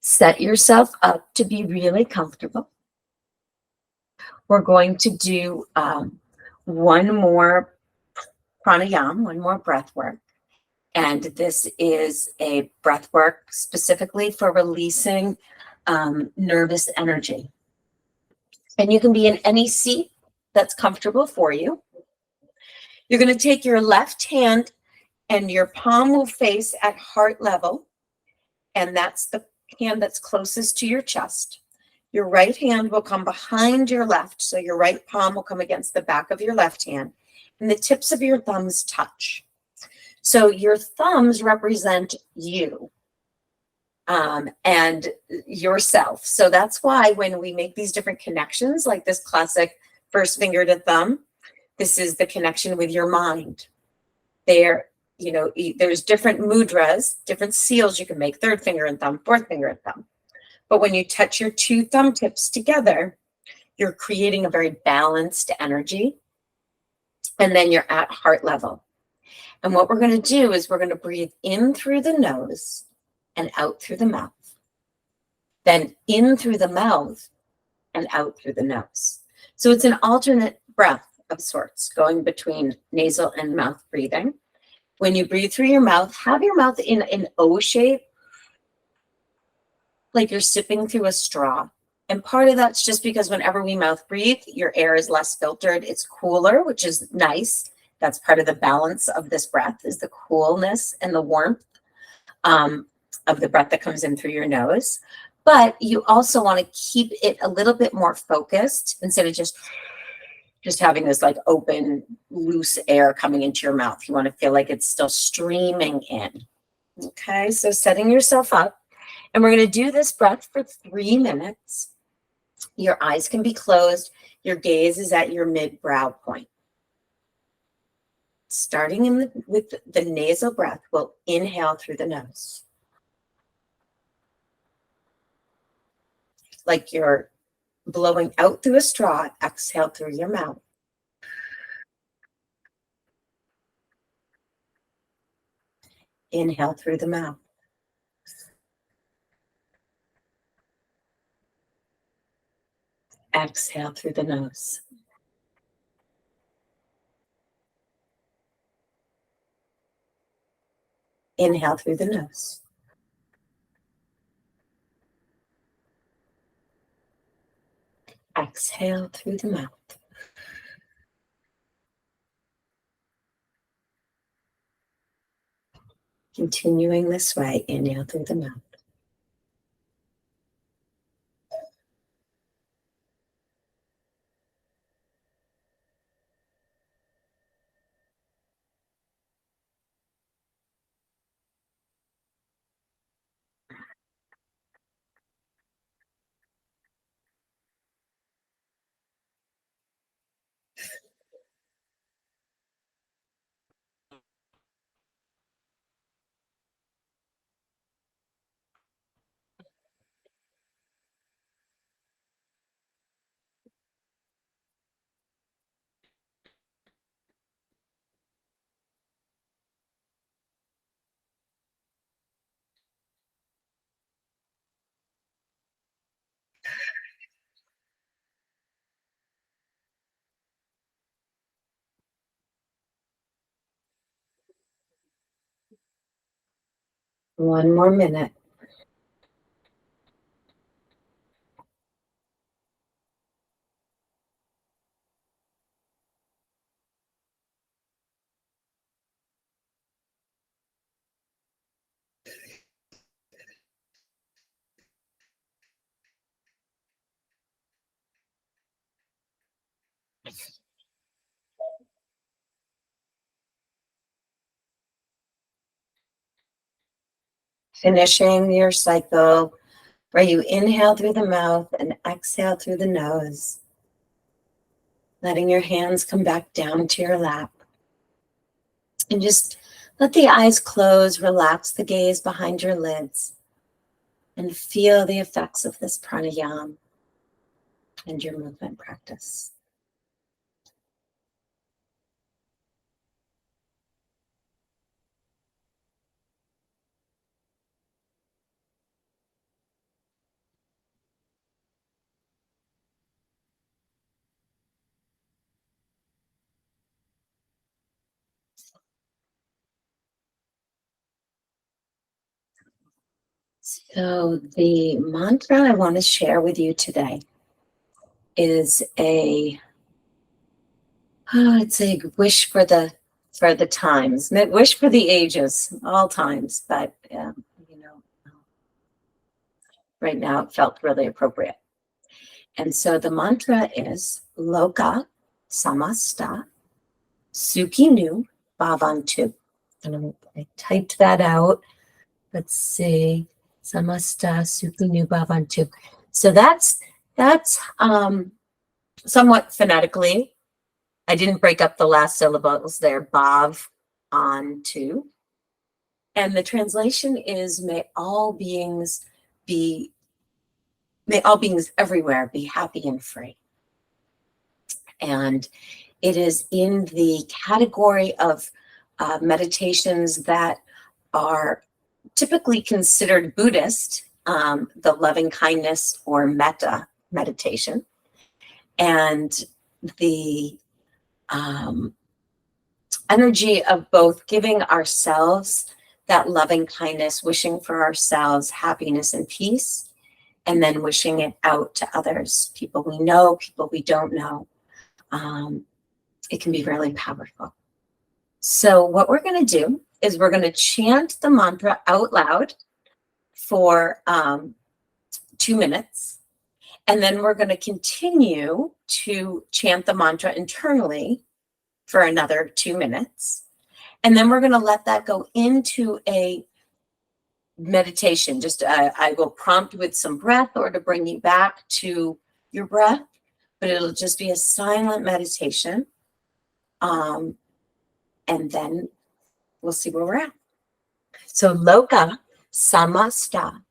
Set yourself up to be really comfortable. We're going to do one more pranayama, one more breath work. And this is a breath work specifically for releasing nervous energy. And you can be in any seat that's comfortable for you. You're going to take your left hand and your palm will face at heart level. And that's the hand that's closest to your chest. Your right hand will come behind your left. So your right palm will come against the back of your left hand. And the tips of your thumbs touch. So your thumbs represent you and yourself. So that's why when we make these different connections, like this classic first finger to thumb, this is the connection with your mind. There, there's different mudras, different seals you can make, third finger and thumb, fourth finger and thumb. But when you touch your two thumb tips together, you're creating a very balanced energy. And then you're at heart level. And what we're going to do is we're going to breathe in through the nose and out through the mouth. Then in through the mouth and out through the nose. So it's an alternate breath of sorts, going between nasal and mouth breathing. When you breathe through your mouth, have your mouth in an O shape, like you're sipping through a straw. And part of that's just because whenever we mouth breathe, your air is less filtered. It's cooler, which is nice. That's part of the balance of this breath, is the coolness and the warmth of the breath that comes in through your nose. But you also want to keep it a little bit more focused instead of just having this like open, loose air coming into your mouth. You want to feel like it's still streaming in. Okay, so setting yourself up. And we're going to do this breath for 3 minutes. Your eyes can be closed. Your gaze is at your mid-brow point. Starting with the nasal breath, we'll inhale through the nose. Like you're blowing out through a straw, exhale through your mouth. Inhale through the mouth. Exhale through the nose. Inhale through the nose. Exhale through the mouth. Continuing this way, inhale through the mouth. One more minute. Finishing your cycle where you inhale through the mouth and exhale through the nose. Letting your hands come back down to your lap. And just let the eyes close, relax the gaze behind your lids, and feel the effects of this pranayama and your movement practice. So the mantra I want to share with you today is it's a wish for the times, wish for the ages, all times, but you know, right now it felt really appropriate. And so the mantra is Loka Samasta Sukhinu Bhavantu. And I typed that out. Let's see. Samasta Sukhinu Bhavantu. So that's somewhat phonetically. I didn't break up the last syllables there. Bhav on to. And the translation is may all beings everywhere be happy and free. And it is in the category of meditations that are typically considered Buddhist, the loving kindness or metta meditation. And the energy of both giving ourselves that loving kindness, wishing for ourselves happiness and peace, and then wishing it out to others, people we know, people we don't know. It can be really powerful. So what we're going to do is we're going to chant the mantra out loud for 2 minutes. And then we're going to continue to chant the mantra internally for another 2 minutes. And then we're going to let that go into a meditation. Just I will prompt with some breath or to bring you back to your breath, but it'll just be a silent meditation. And then we'll see where we're at. So Loka Samasta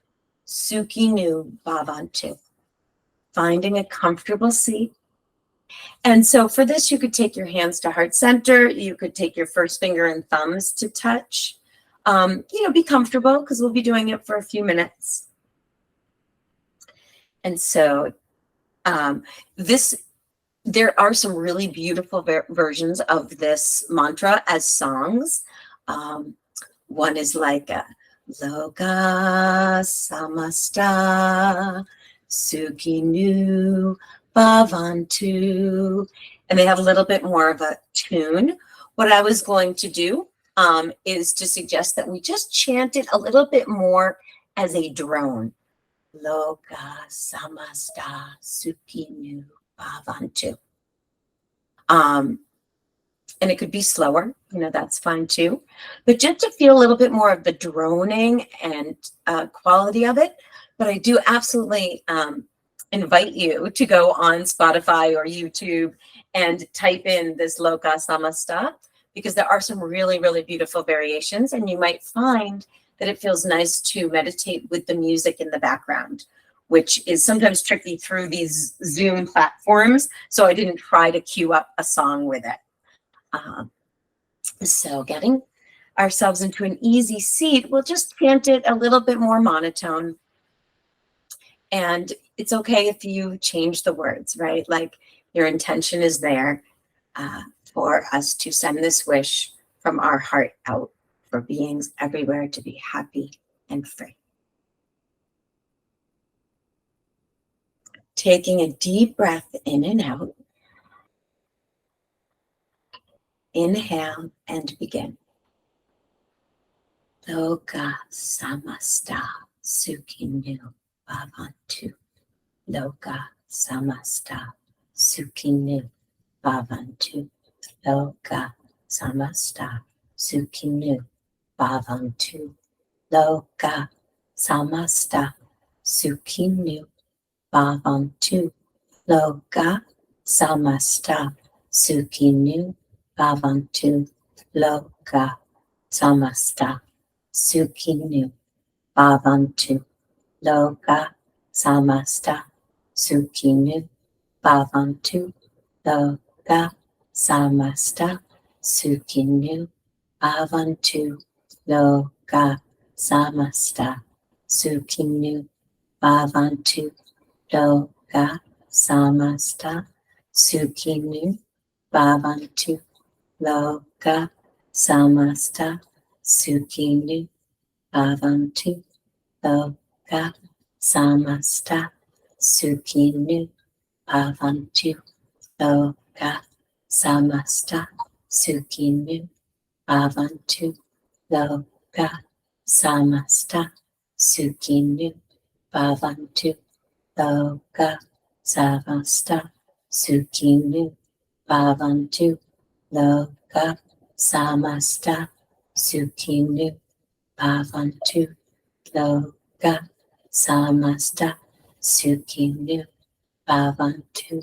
Sukhinu Bhavantu. Finding a comfortable seat. And so for this, you could take your hands to heart center. You could take your first finger and thumbs to touch. Be comfortable because we'll be doing it for a few minutes. And so there are some really beautiful versions of this mantra as songs. One is like Loka Samasta Sukhinu Bhavantu. And they have a little bit more of a tune. What I was going to do is to suggest that we just chant it a little bit more as a drone. Loka Samasta Sukhinu Bhavantu. And it could be slower, that's fine too. But just to feel a little bit more of the droning and quality of it. But I do absolutely invite you to go on Spotify or YouTube and type in this Loka Samasta, because there are some really, really beautiful variations. And you might find that it feels nice to meditate with the music in the background, which is sometimes tricky through these Zoom platforms. So I didn't try to cue up a song with it. So getting ourselves into an easy seat, we'll just chant it a little bit more monotone. And it's okay if you change the words, right? Like your intention is there for us to send this wish from our heart out for beings everywhere to be happy and free. Taking a deep breath in and out. Inhale and begin. Loka Samasta Sukhinu Bhavantu. Loka Samasta Sukhinu Bhavantu. Loka Samasta Sukhinu Bhavantu. Loka Samasta Sukhinu Bhavantu. Loka Samasta Sukhinu Bhavantu. Loka Samasta Sukhinu Bhavantu. Loka Samasta Sukhinu Bhavantu. Loka Samasta Sukhinu Bhavantu. Loka Samasta Sukhinu Bhavantu. Loka Samasta Sukhinu Bhavantu. Loka Samasta Sukhinu Bhavantu. Loka Loka samasta sukhinu bhavantu. Loka samasta sukhinu bhavantu. Loka samasta sukhinu bhavantu. Loka samasta sukhinu bhavantu. Loka samasta sukhinu bhavantu. Loka samasta sukhinu bhavantu.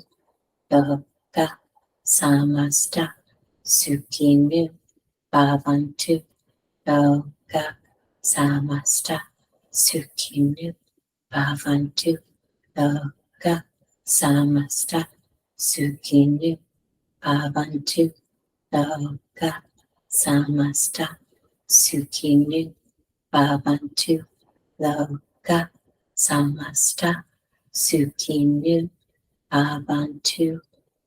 Loka samasta sukhinu bhavantu. Loka samasta sukhinu bhavantu. Loka samasta sukhinu bhavantu. Loka samasta sukhinu bhavantu. Loka samasta sukhinu bhavantu.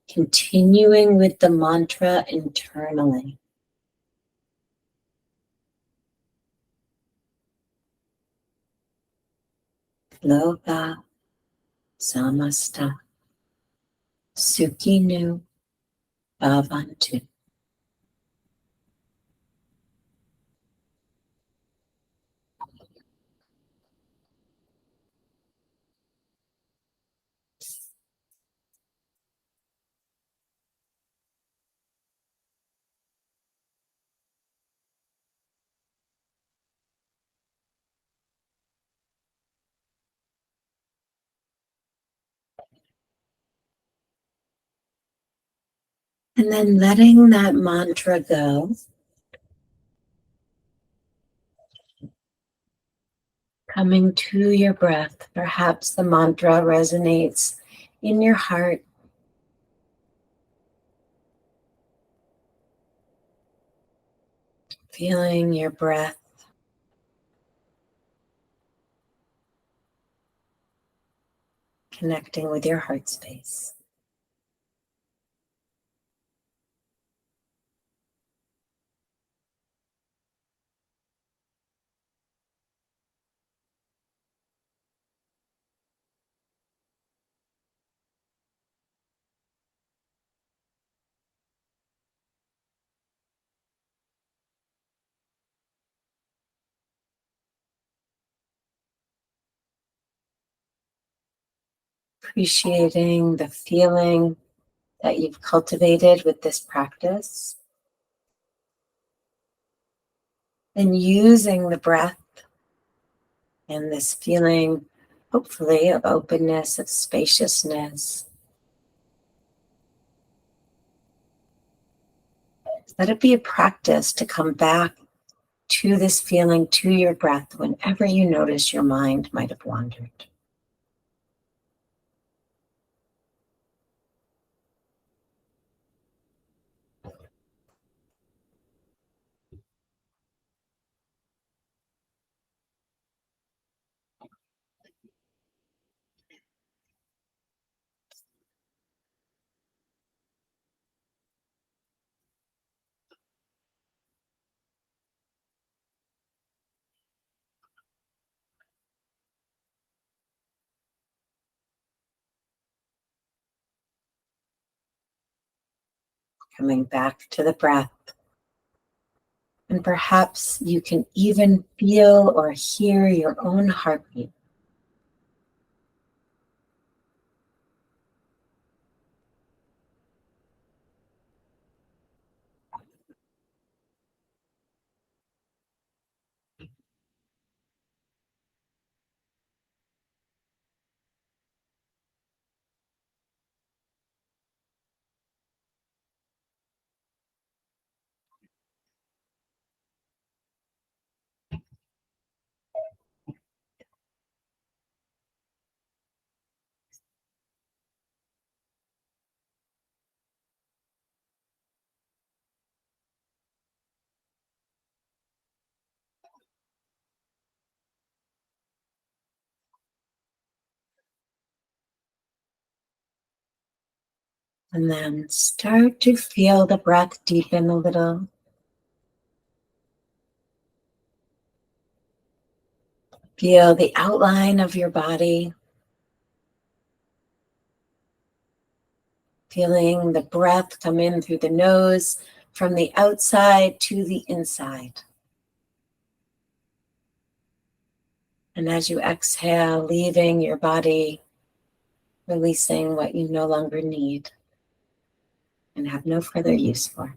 Continuing with the mantra internally. Loka samasta sukhinu bhavantu. And then letting that mantra go, coming to your breath. Perhaps the mantra resonates in your heart. Feeling your breath connecting with your heart space. Appreciating the feeling that you've cultivated with this practice. And using the breath and this feeling, hopefully, of openness, of spaciousness. Let it be a practice to come back to this feeling, to your breath, whenever you notice your mind might have wandered. Coming back to the breath. And perhaps you can even feel or hear your own heartbeat. And then start to feel the breath deepen a little. Feel the outline of your body. Feeling the breath come in through the nose from the outside to the inside. And as you exhale, leaving your body, releasing what you no longer need and have no further use for.